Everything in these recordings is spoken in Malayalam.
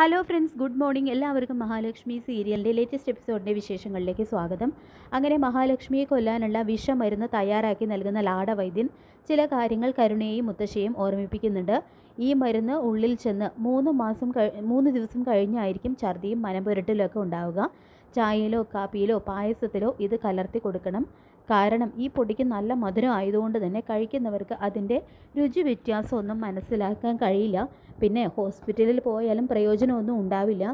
Hello friends, good morning. എല്ലാവർക്കും മഹാലക്ഷ്മി സീരിയലിൻ്റെ ലേറ്റസ്റ്റ് എപ്പിസോഡിൻ്റെ വിശേഷങ്ങളിലേക്ക് സ്വാഗതം. അങ്ങനെ മഹാലക്ഷ്മിയെ കൊല്ലാനുള്ള വിഷമരുന്ന് തയ്യാറാക്കി നൽകുന്ന ലാടവൈദ്യൻ ചില കാര്യങ്ങൾ കരുണയെയും മുത്തശ്ശിയെയും ഓർമ്മിപ്പിക്കുന്നുണ്ട്. ഈ മരുന്ന് ഉള്ളിൽ ചെന്ന് 3 ദിവസം കഴിഞ്ഞായിരിക്കും ഛർദിയും മനംപുരട്ടലൊക്കെ ഉണ്ടാവുക. ചായയിലോ കാപ്പിയിലോ പായസത്തിലോ ഇത് കലർത്തി കൊടുക്കണം. കാരണം ഈ പൊടിക്ക് നല്ല മധുരം ആയതുകൊണ്ട് തന്നെ കഴിക്കുന്നവർക്ക് അതിൻ്റെ രുചി വ്യത്യാസമൊന്നും മനസ്സിലാക്കാൻ കഴിയില്ല. പിന്നെ ഹോസ്പിറ്റലിൽ പോയാലും പ്രയോജനമൊന്നും ഉണ്ടാവില്ല.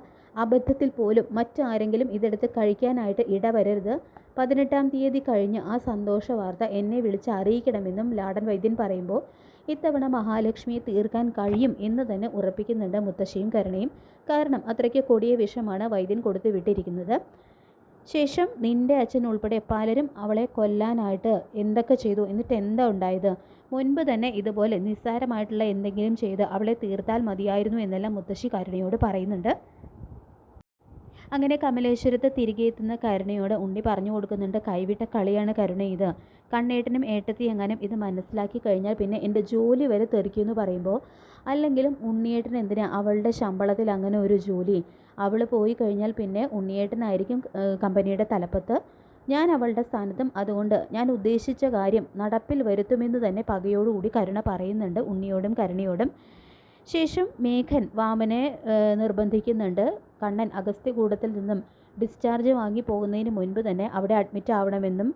അബദ്ധത്തിൽ പോലും മറ്റാരെങ്കിലും ഇതെടുത്ത് കഴിക്കാനായിട്ട് ഇടവരരുത്. 18-ാം തീയതി കഴിഞ്ഞ് ആ സന്തോഷ വാർത്ത എന്നെ വിളിച്ച് അറിയിക്കണമെന്നും ലാടൻ വൈദ്യൻ പറയുമ്പോൾ ഇത്തവണ മഹാലക്ഷ്മിയെ തീർക്കാൻ കഴിയും എന്ന് തന്നെ ഉറപ്പിക്കുന്നുണ്ട് മുത്തശ്ശിയും കരുണയും. കാരണം അത്രയ്ക്ക് കൊടിയ വിഷമാണ് വൈദ്യൻ കൊടുത്തു വിട്ടിരിക്കുന്നത്. ശേഷം നിന്റെ അച്ഛൻ ഉൾപ്പെടെ പലരും അവളെ കൊല്ലാനായിട്ട് എന്തൊക്കെ ചെയ്തു, എന്നിട്ട് എന്താ ഉണ്ടായത്? മുൻപ് തന്നെ ഇതുപോലെ നിസ്സാരമായിട്ടുള്ള എന്തെങ്കിലും ചെയ്ത് അവളെ തീർത്താൽ മതിയായിരുന്നു എന്നെല്ലാം മുത്തശ്ശി കരുണയോട് പറയുന്നുണ്ട്. അങ്ങനെ കമലേശ്വരത്ത് തിരികെ എത്തുന്ന കരുണയോട് ഉണ്ണി പറഞ്ഞു കൊടുക്കുന്നുണ്ട്, കൈവിട്ട കളിയാണ് കരുണ ഇത്. കണ്ണേട്ടനും ഏട്ടത്തി എങ്ങാനും ഇത് മനസ്സിലാക്കി കഴിഞ്ഞാൽ പിന്നെ എൻ്റെ ജോലി വരെ തെറിക്കുമെന്ന് പറയുമ്പോൾ, അല്ലെങ്കിലും ഉണ്ണിയേട്ടൻ എന്തിനാ അവളുടെ ശമ്പളത്തിൽ അങ്ങനെ ഒരു ജോലി? അവൾ പോയി കഴിഞ്ഞാൽ പിന്നെ ഉണ്ണിയേട്ടനായിരിക്കും കമ്പനിയുടെ തലപ്പത്ത്. ഞാൻ അവളുടെ സ്ഥാനത്തും, അതുകൊണ്ട് ഞാൻ ഉദ്ദേശിച്ച കാര്യം നടപ്പിൽ വരുത്തുമെന്ന് തന്നെ പകയോടുകൂടി കരുണ പറയുന്നുണ്ട് ഉണ്ണിയോടും കരുണയോടും. ശേഷം മേഘൻ വാമനെ നിർബന്ധിക്കുന്നുണ്ട്, കണ്ണൻ അഗസ്ത്യകൂടത്തിൽ നിന്നും ഡിസ്ചാർജ് വാങ്ങി പോകുന്നതിന് മുൻപ് തന്നെ അവിടെ അഡ്മിറ്റ് ആവണമെന്നും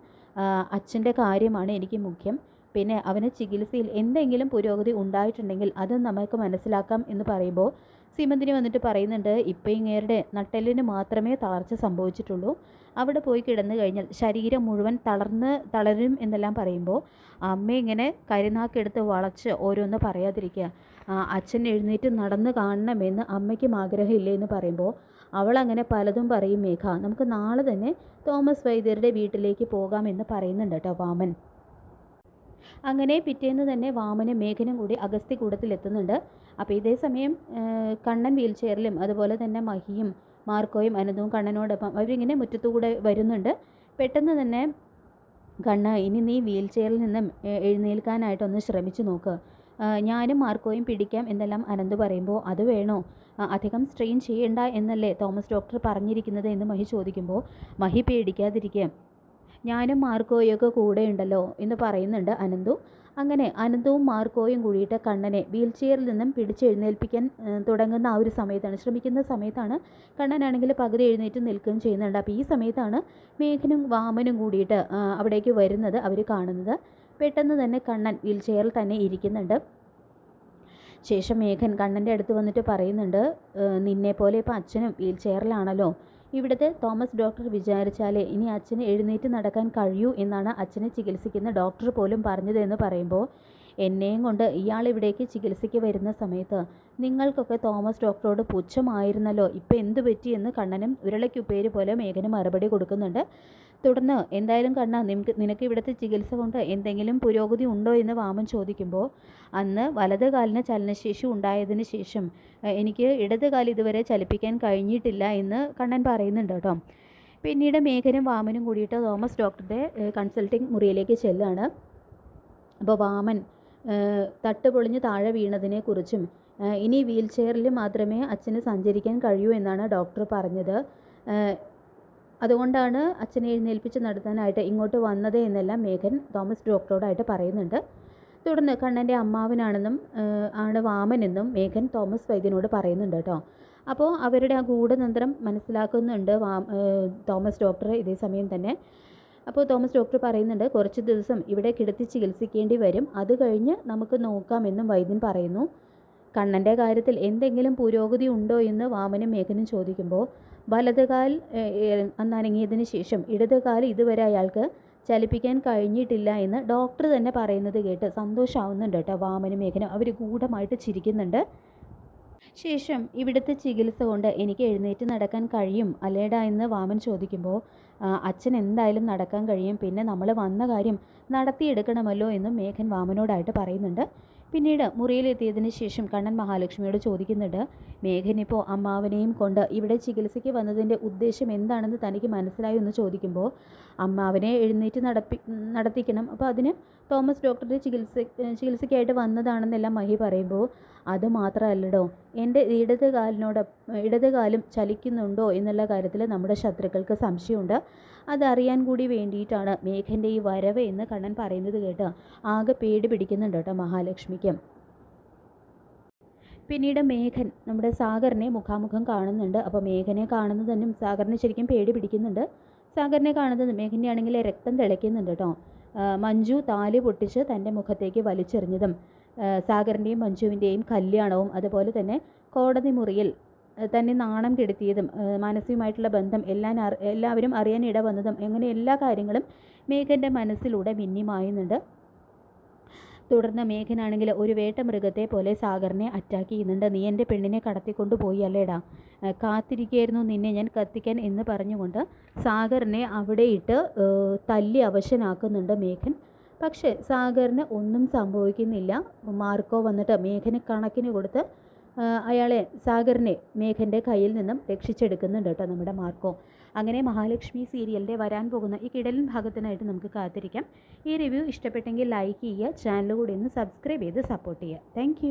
അച്ഛൻ്റെ കാര്യമാണ് എനിക്ക് മുഖ്യം. പിന്നെ അവന് ചികിത്സയിൽ എന്തെങ്കിലും പുരോഗതി ഉണ്ടായിട്ടുണ്ടെങ്കിൽ അത് നമുക്ക് മനസ്സിലാക്കാം എന്ന് പറയുമ്പോൾ സീമന്തിനി വന്നിട്ട് പറയുന്നുണ്ട്, ഇപ്പം ഇങ്ങേരുടെ നട്ടെല്ലിന് മാത്രമേ തളർച്ച സംഭവിച്ചിട്ടുള്ളൂ. അവിടെ പോയി കിടന്നു കഴിഞ്ഞാൽ ശരീരം മുഴുവൻ തളരും എന്നെല്ലാം പറയുമ്പോൾ അമ്മ ഇങ്ങനെ കരിനാക്കെടുത്ത് വളച്ച് ഓരോന്ന് പറയാതിരിക്കുക. അച്ഛൻ എഴുന്നേറ്റ് നടന്ന് കാണണമെന്ന് അമ്മയ്ക്കും ആഗ്രഹമില്ലേ എന്ന് പറയുമ്പോൾ അവൾ അങ്ങനെ പലതും പറയും. മേഘ, നമുക്ക് നാളെ തന്നെ തോമസ് വൈദ്യരുടെ വീട്ടിലേക്ക് പോകാമെന്ന് പറയുന്നുണ്ട് കേട്ടോ വാമൻ. അങ്ങനെ പിറ്റേന്ന് തന്നെ വാമനും മേഘനും കൂടി അഗസ്ത്യകൂടത്തിൽ എത്തുന്നുണ്ട്. അപ്പോൾ ഇതേ സമയം കണ്ണൻ വീൽ ചെയറിലും അതുപോലെ തന്നെ മഹിയും മാർക്കോയും അനന്തവും കണ്ണനോടൊപ്പം അവരിങ്ങനെ മുറ്റത്തുകൂടെ വരുന്നുണ്ട്. പെട്ടെന്ന് തന്നെ കണ്ണ, ഇനി നീ വീൽ ചെയറിൽ നിന്നും എഴുന്നേൽക്കാനായിട്ടൊന്ന് ശ്രമിച്ചു നോക്ക്, ഞാനും മാർക്കോയും പിടിക്കാം എന്നെല്ലാം അനന്ത് പറയുമ്പോൾ അത് വേണോ? അധികം സ്ട്രെയിൻ ചെയ്യണ്ട എന്നല്ലേ തോമസ് ഡോക്ടർ പറഞ്ഞിരിക്കുന്നത് എന്ന് മഹി ചോദിക്കുമ്പോൾ മഹി പേടിക്കാതിരിക്കുക, ഞാനും മാർക്കോയൊക്കെ കൂടെ ഉണ്ടല്ലോ എന്ന് പറയുന്നുണ്ട് അനന്തു. അങ്ങനെ അനന്തവും മാർക്കോയും കൂടിയിട്ട് കണ്ണനെ വീൽ ചെയറിൽ നിന്നും പിടിച്ചെഴുന്നേൽപ്പിക്കാൻ തുടങ്ങുന്ന ആ ഒരു സമയത്താണ്, ശ്രമിക്കുന്ന സമയത്താണ് കണ്ണനാണെങ്കിൽ പകുതി എഴുന്നേറ്റ് നിൽക്കുകയും ചെയ്യുന്നുണ്ട്. അപ്പോൾ ഈ സമയത്താണ് മേഘനും വാമനും കൂടിയിട്ട് അവിടേക്ക് വരുന്നത് അവർ കാണുന്നത്. പെട്ടെന്ന് തന്നെ കണ്ണൻ വീൽ ചെയറിൽ തന്നെ ഇരിക്കുന്നുണ്ട്. ശേഷം മേഘൻ കണ്ണൻ്റെ അടുത്ത് വന്നിട്ട് പറയുന്നുണ്ട്, നിന്നെപ്പോലെ ഇപ്പോൾ അച്ഛനും വീൽ ചെയറിലാണല്ലോ. ഇവിടുത്തെ തോമസ് ഡോക്ടർ വിചാരിച്ചാലേ ഇനി അച്ഛന് എഴുന്നേറ്റ് നടക്കാൻ കഴിയൂ എന്നാണ് അച്ഛനെ ചികിത്സിക്കുന്ന ഡോക്ടർ പോലും പറഞ്ഞതെന്ന് പറയുമ്പോൾ, എന്നെയും കൊണ്ട് ഇയാൾ ഇവിടേക്ക് ചികിത്സയ്ക്ക് വരുന്ന സമയത്ത് നിങ്ങൾക്കൊക്കെ തോമസ് ഡോക്ടറോട് പുച്ഛമായിരുന്നല്ലോ, ഇപ്പം എന്ത് പറ്റിയെന്ന് കണ്ണനും ഉരുളയ്ക്കുപ്പേര് പോലെ മേഘന് മറുപടി കൊടുക്കുന്നുണ്ട്. തുടർന്ന്, എന്തായാലും കണ്ണ, നിനക്ക് ഇവിടുത്തെ ചികിത്സ കൊണ്ട് എന്തെങ്കിലും പുരോഗതി ഉണ്ടോ എന്ന് വാമൻ ചോദിക്കുമ്പോൾ, അന്ന് വലത് കാലിന് ചലനശേഷി ഉണ്ടായതിന് ശേഷം എനിക്ക് ഇടത് കാല് ഇതുവരെ ചലിപ്പിക്കാൻ കഴിഞ്ഞിട്ടില്ല എന്ന് കണ്ണൻ പറയുന്നുണ്ട് കേട്ടോ. പിന്നീട് മേഘനും വാമനും കൂടിയിട്ട് തോമസ് ഡോക്ടറുടെ കൺസൾട്ടിങ് മുറിയിലേക്ക് ചെല്ലുകയാണ്. അപ്പോൾ വാമൻ തട്ട് പൊളിഞ്ഞ് താഴെ വീണതിനെക്കുറിച്ചും ഇനി വീൽ ചെയറിൽ മാത്രമേ അച്ഛന് സഞ്ചരിക്കാൻ കഴിയൂ എന്നാണ് ഡോക്ടർ പറഞ്ഞത്, അതുകൊണ്ടാണ് അച്ഛനെ എഴുന്നേൽപ്പിച്ച് നടത്താനായിട്ട് ഇങ്ങോട്ട് വന്നത് എന്നെല്ലാം മേഘൻ തോമസ് ഡോക്ടറോടായിട്ട് പറയുന്നുണ്ട്. തുടർന്ന് കണ്ണൻ്റെ അമ്മാവനാണെന്നും ആണ് വാമനെന്നും മേഘൻ തോമസ് വൈദ്യനോട് പറയുന്നുണ്ട് കേട്ടോ. അപ്പോൾ അവരുടെ ആ ഗൂഢതന്ത്രം മനസ്സിലാക്കുന്നുണ്ട് തോമസ് ഡോക്ടർ ഇതേ സമയം തന്നെ. അപ്പോൾ തോമസ് ഡോക്ടർ പറയുന്നുണ്ട്, കുറച്ച് ദിവസം ഇവിടെ കിടത്തി ചികിത്സിക്കേണ്ടി വരും, അത് കഴിഞ്ഞ് നമുക്ക് നോക്കാമെന്നും വൈദ്യൻ പറയുന്നു. കണ്ണൻ്റെ കാര്യത്തിൽ എന്തെങ്കിലും പുരോഗതി ഉണ്ടോ എന്ന് വാമനും മേഘനും ചോദിക്കുമ്പോൾ, വലതുകാൽ അന്നനങ്ങിയതിന് ശേഷം ഇടതുകാൽ ഇതുവരെ അയാൾക്ക് ചലിപ്പിക്കാൻ കഴിഞ്ഞിട്ടില്ല എന്ന് ഡോക്ടർ തന്നെ പറയുന്നത് കേട്ട് സന്തോഷമാവുന്നുണ്ട് കേട്ടോ വാമനും മേഘനും. അവർ ഗൂഢമായിട്ട് ചിരിക്കുന്നുണ്ട്. ശേഷം ഇവിടുത്തെ ചികിത്സ കൊണ്ട് എനിക്ക് എഴുന്നേറ്റ് നടക്കാൻ കഴിയും അല്ലേടാ എന്ന് വാമൻ ചോദിക്കുമ്പോൾ, അച്ഛൻ എന്തായാലും നടക്കാൻ കഴിയും, പിന്നെ നമ്മൾ വന്ന കാര്യം നടത്തിയെടുക്കണമല്ലോ എന്നും മേഘൻ വാമനോടായിട്ട് പറയുന്നുണ്ട്. പിന്നീട് മുറിയിലെത്തിയതിന് ശേഷം കണ്ണൻ മഹാലക്ഷ്മിയോട് ചോദിക്കുന്നുണ്ട്, മേഘൻ ഇപ്പോൾ അമ്മാവനെയും കൊണ്ട് ഇവിടെ ചികിത്സയ്ക്ക് വന്നതിൻ്റെ ഉദ്ദേശം എന്താണെന്ന് തനിക്ക് മനസ്സിലായി എന്ന് ചോദിക്കുമ്പോൾ, അമ്മാവനെ എഴുന്നേറ്റ് നടത്തിക്കണം, അപ്പോൾ അതിന് തോമസ് ഡോക്ടറുടെ ചികിത്സയ്ക്കായിട്ട് വന്നതാണെന്നെല്ലാം മഹി പറയുമ്പോൾ, അത് മാത്രമല്ലടോ, എൻ്റെ ഇടത് കാലും ചലിക്കുന്നുണ്ടോ എന്നുള്ള കാര്യത്തിൽ നമ്മുടെ ശത്രുക്കൾക്ക് സംശയമുണ്ട്. അതറിയാൻ കൂടി വേണ്ടിയിട്ടാണ് മേഘൻ്റെ ഈ വരവ് എന്ന് കണ്ണൻ പറയുന്നത് കേട്ട് ആകെ പേടി പിടിക്കുന്നുണ്ട് കേട്ടോ മഹാലക്ഷ്മിക്ക്. പിന്നീട് മേഘൻ നമ്മുടെ സാഗറിനെ മുഖാമുഖം കാണുന്നുണ്ട്. അപ്പോൾ മേഘനെ കാണുന്നത് തന്നെ സാഗറിനെ ശരിക്കും പേടി പിടിക്കുന്നുണ്ട്. സാഗറിനെ കാണുന്നത് മേഘൻ്റെ ആണെങ്കിൽ രക്തം തിളയ്ക്കുന്നുണ്ട് കേട്ടോ. മഞ്ജു താലി പൊട്ടിച്ച് തൻ്റെ മുഖത്തേക്ക് വലിച്ചെറിഞ്ഞതും സാഗറിൻ്റെയും മഞ്ജുവിൻ്റെയും കല്യാണവും അതുപോലെ തന്നെ കോടതി മുറിയിൽ തന്നെ നാണം കെടുത്തിയതും മാനസികമായിട്ടുള്ള ബന്ധം എല്ലാവരും അറിയാൻ ഇടവന്നതും അങ്ങനെ എല്ലാ കാര്യങ്ങളും മേഘൻ്റെ മനസ്സിലൂടെ മിന്നിമായുന്നുണ്ട്. തുടർന്ന് മേഘനാണെങ്കിൽ ഒരു വേട്ട മൃഗത്തെ പോലെ സാഗറിനെ അറ്റാക്ക് ചെയ്യുന്നുണ്ട്. നീ എൻ്റെ പെണ്ണിനെ കടത്തിക്കൊണ്ട് പോയി അല്ലേടാ, കാത്തിരിക്കുകയായിരുന്നു നിന്നെ ഞാൻ കത്തിക്കാൻ എന്ന് പറഞ്ഞുകൊണ്ട് സാഗറിനെ അവിടെ ഇട്ട് തല്ലി അവശനാക്കുന്നുണ്ട് മേഘൻ. പക്ഷേ സാഗറിന് ഒന്നും സംഭവിക്കുന്നില്ല. മാർക്കോ വന്നിട്ട് മേഘന് കണക്കിന് കൊടുത്ത് സാഗറിനെ മേഘൻ്റെ കയ്യിൽ നിന്നും രക്ഷിച്ചെടുക്കുന്നുണ്ട് കേട്ടോ നമ്മുടെ മാർക്കോ. അങ്ങനെ മഹാലക്ഷ്മി സീരിയലിൻ്റെ വരാൻ പോകുന്ന ഈ കിടലൻ ഭാഗത്തിനായിട്ട് നമുക്ക് കാത്തിരിക്കാം. ഈ റിവ്യൂ ഇഷ്ടപ്പെട്ടെങ്കിൽ ലൈക്ക് ചെയ്യുക, ചാനൽ കൂടി ഒന്ന് സബ്സ്ക്രൈബ് ചെയ്ത് സപ്പോർട്ട് ചെയ്യുക. താങ്ക്